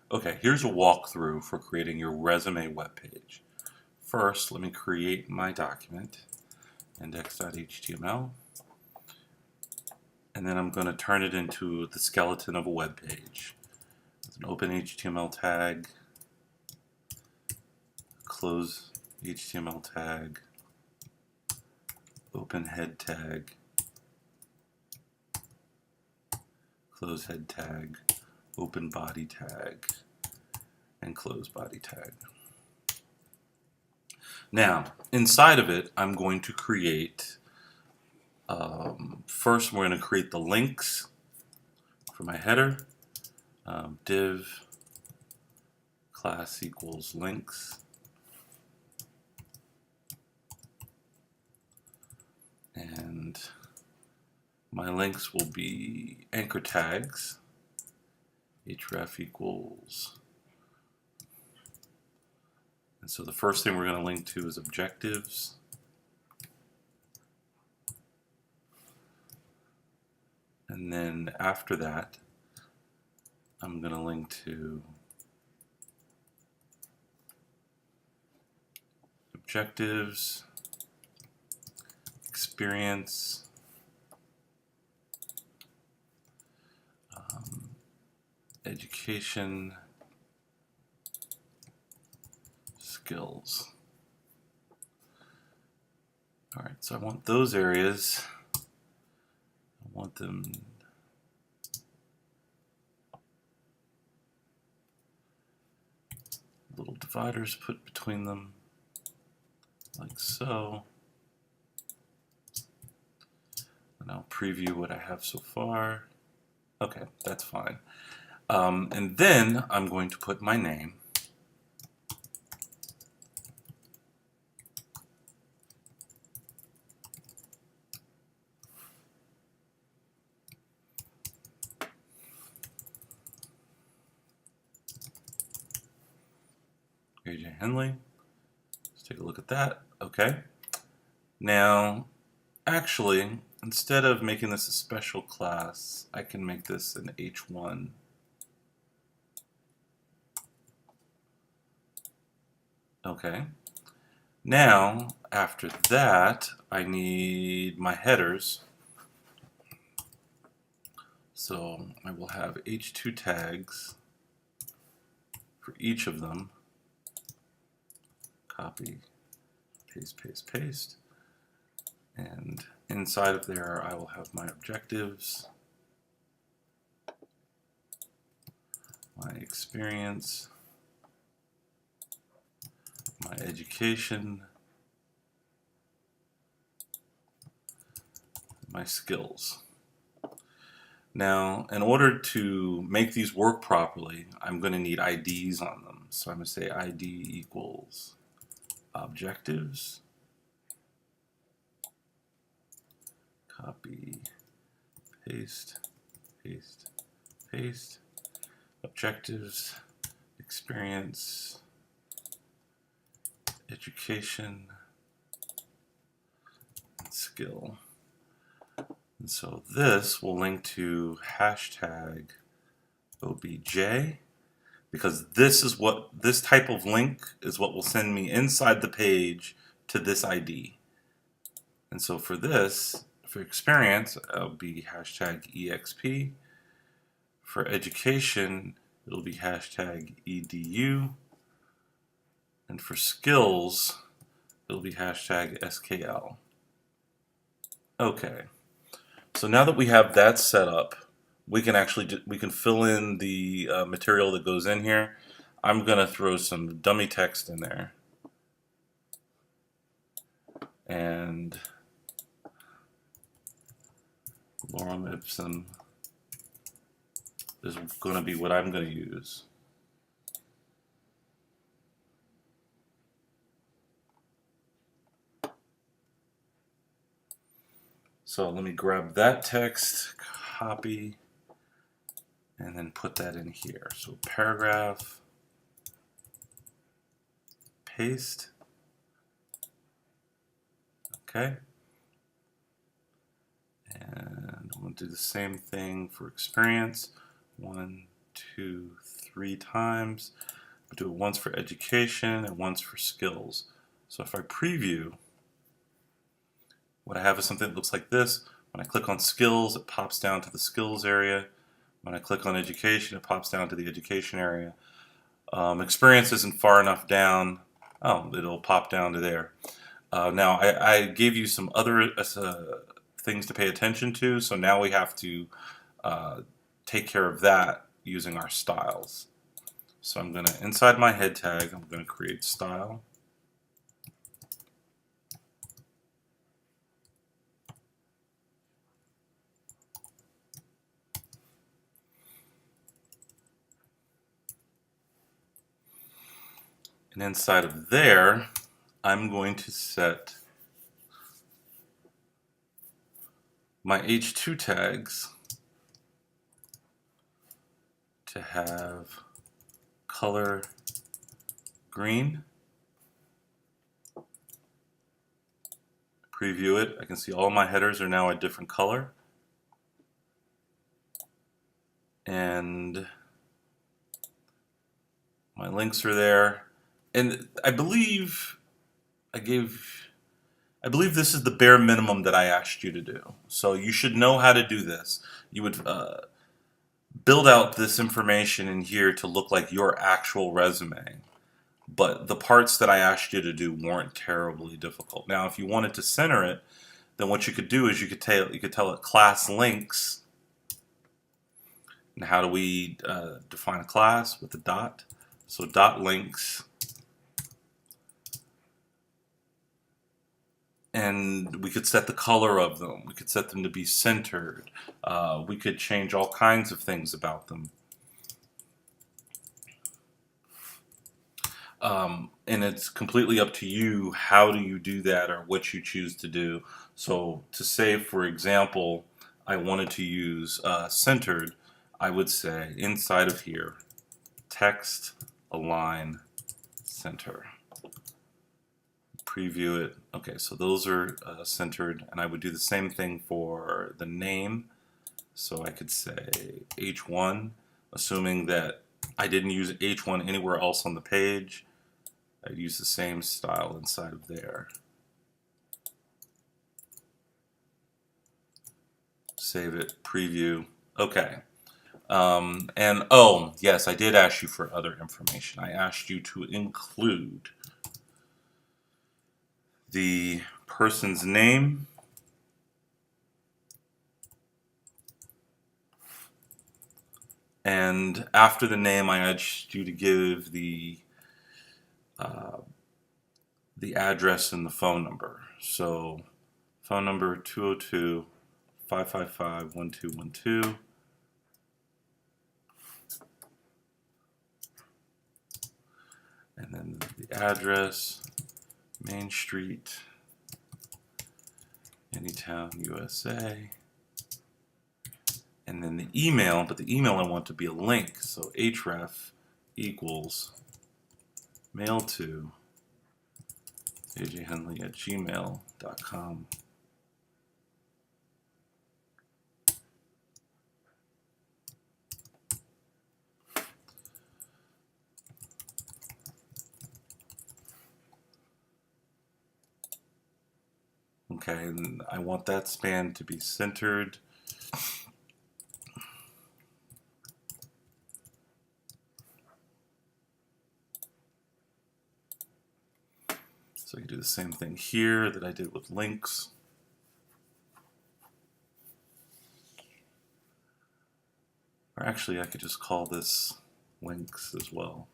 Okay, here's a walkthrough for creating your resume webpage. First, let me create my document, index.html, and then I'm going to turn it into the skeleton of a web page. With an open HTML tag, close HTML tag, open head tag, close head tag, open body tag, and close body tag. Now, inside of it, I'm going to create, first we're going to create the links for my header. Div class equals links. And my links will be anchor tags. href equals. And so the first thing we're going to link to is objectives. And then after that, I'm going to link to objectives, experience, education, skills. All right, so I want those areas. I want them little dividers put between them, like so. And I'll preview what I have so far. Okay, that's fine. And then I'm going to put my name. AJ Henley. Let's take a look at that. Okay. Now, actually, instead of making this a special class, I can make this an H1. Okay. Now, after that, I need my headers. So I will have H2 tags for each of them. Copy, paste, paste, paste. And inside of there, I will have my objectives, my experience, my education, my skills. Now, in order to make these work properly, I'm going to need IDs on them. So I'm going to say ID equals objectives, copy, paste, paste, paste, objectives, experience, education, and skill. And so this will link to hashtag OBJ, because this type of link is what will send me inside the page to this ID. And so for this, for experience, it'll be hashtag EXP. For education, it'll be hashtag EDU. And for skills, it'll be hashtag SKL. Okay. So now that we have that set up, we can fill in the material that goes in here. I'm going to throw some dummy text in there. And lorem ipsum is going to be what I'm going to use. So let me grab that text, copy, and then put that in here. So paragraph, paste, okay. And I'm going to do the same thing for experience. 1, 2, 3 times. I do it once for education and once for skills. So if I preview, what I have is something that looks like this. When I click on skills, it pops down to the skills area. When I click on education, it pops down to the education area. Experience isn't far enough down. Oh, it'll pop down to there. Now, I gave you some other things to pay attention to, so now we have to take care of that using our styles. So I'm going to, inside my head tag, I'm going to create style. And inside of there, I'm going to set my H2 tags to have color green. Preview it. I can see all my headers are now a different color. And my links are there. And I believe this is the bare minimum that I asked you to do. So you should know how to do this. You would build out this information in here to look like your actual resume. But the parts that I asked you to do weren't terribly difficult. Now, if you wanted to center it, then what you could do is you could tell it class links. And how do we define a class? With a dot. So dot links. And we could set the color of them. We could set them to be centered. We could change all kinds of things about them. And it's completely up to you how do you do that or what you choose to do. So to say, for example, I wanted to use centered, I would say inside of here, text, align, center. Preview it. Okay, so those are centered, and I would do the same thing for the name. So I could say H1, assuming that I didn't use H1 anywhere else on the page. I'd use the same style inside of there. Save it, preview. Okay. And oh, yes, I did ask you for other information. I asked you to include the person's name, and after the name I asked you to give the address and the phone number. So phone number 202-555-1212. And then the address, Main Street, Anytown, USA. And then the email, but the email I want to be a link. So href equals mail to ajhenley@gmail.com. Okay, and I want that span to be centered. So I can do the same thing here that I did with links. Or actually, I could just call this links as well.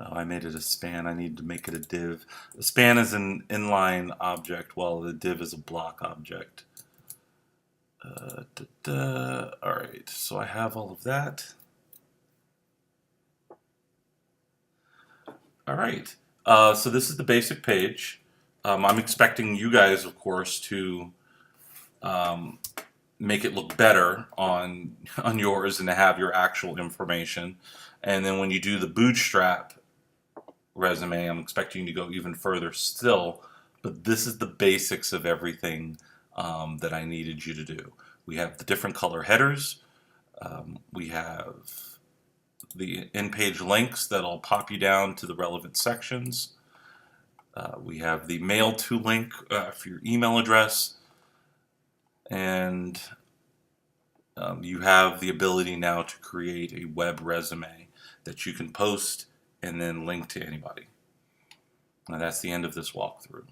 Oh, I made it a span. I need to make it a div. A span is an inline object, while the div is a block object. Alright, so I have all of that. Alright, so this is the basic page. I'm expecting you guys, of course, to make it look better on yours and to have your actual information. And then when you do the bootstrap resume, I'm expecting you to go even further still but this is the basics of everything that I needed you to do. We have the different color headers. We have the in-page links that'll pop you down to the relevant sections. We have the mail to link for your email address. And you have the ability now to create a web resume that you can post and then link to anybody. Now that's the end of this walkthrough.